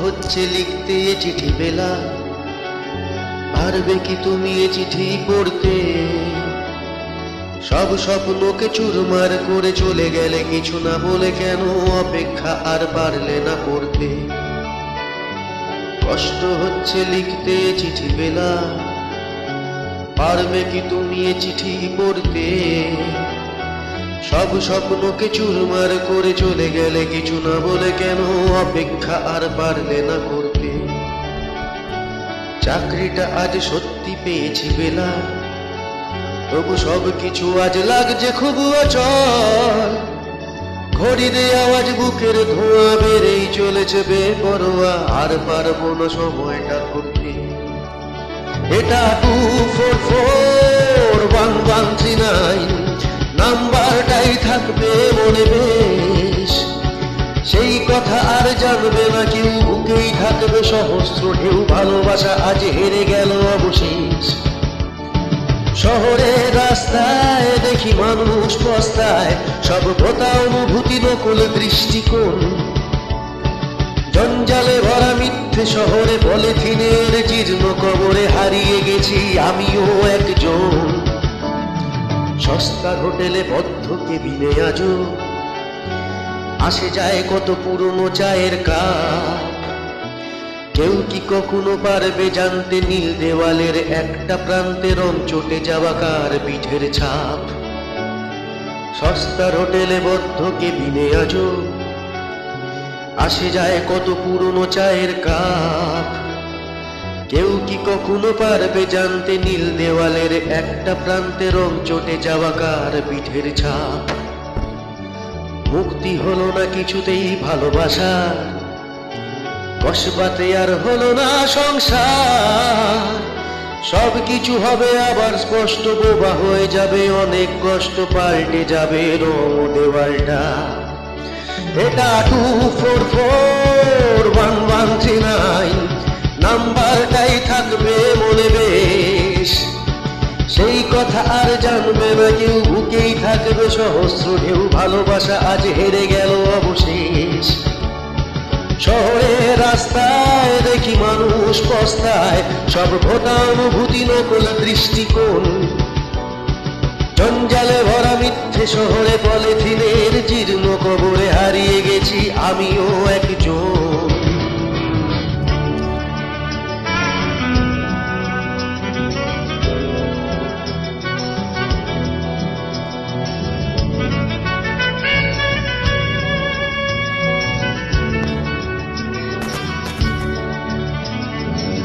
হচ্ছে লিখতে এ চিঠি বেলা, পারবে কি তুমি এ চিঠি পড়তে? সব স্বপ্নকে চুরমার করে চলে গেলে, কিছু না বলে কেন অপেক্ষা আর পারলে না করতে? কষ্ট হচ্ছে লিখতে এ চিঠি বেলা, পারবে কি তুমি এ চিঠি পড়তে? সব স্বপ্নকে চুরমার করে চলে গেলে, কিছু না বলে কেন অপেক্ষা আর পারলে না করতে? চাকরিটা আজ সত্যি পেয়েছি বেলা, তবু সব কিছু আজ লাগছে খুব অচল। ঘড়ির আওয়াজ, বুকের ধোঁয়া বেড়েই চলেছে বেপরোয়া, আর পারবো না সময়টা করতে। এটা 2441139, নাম্বারটাই থাকবে মনে বেশ। সেই কথা আর জানবে না কেউ, বুকেই থাকবে সহস্র ঢেউ। ভালোবাসা আজ হেরে গেল অবশেষ। শহরের রাস্তায় দেখি মানুষ পস্তায়, সব ভোতা অনুভূতি নকল দৃষ্টিকোণ। জঞ্জালে ভরা মিথ্যে শহরে পলিথিনের জীর্ণ কবরে হারিয়ে গেছি আমিও একজন। সস্তার হোটেলে বদ্ধ কেবিনে আজও আসে যায় কত পুরনো চায়ের কাপ। কেউ কি কখনো পারবে জানতে, নীল দেওয়ালের একটা প্রান্তে রং চটে যাওয়া কার পিঠের ছাপ? সস্তার হোটেলে বদ্ধ কেবিনে আজও আসে যায় কত পুরনো চায়ের কাপ। কেউ কি কখনো পারবে জানতে, নীল দেওয়ালের একটা প্রান্তে রং চটে যাওয়া কার পিঠের ছাপ? মুক্তি হলো না কিছুতেই ভালোবাসার, কসবাতে আর হলো না সংসার। সব কিছু হবে আবার স্পষ্ট, বোবা হয়ে যাবে অনেক কষ্ট, পাল্টে যাবে রং দেওয়ালটা। এটা 2441139, নাম্বারটাই থাকবে মনে বেশ। সেই কথা আর জানবে না কেউ, বুকেই থাকবে সহস্র ঢেউ। ভালোবাসা আজ হেরে গেল অবশেষ। শহরের রাস্তায় দেখি মানুষ পস্তায়, সব ভোটা অনুভূতি নকল দৃষ্টিকোণ। জঞ্জালে ভরা মিথ্যে শহরে পলিথিনের জীর্ণ কবরে হারিয়ে গেছি আমিও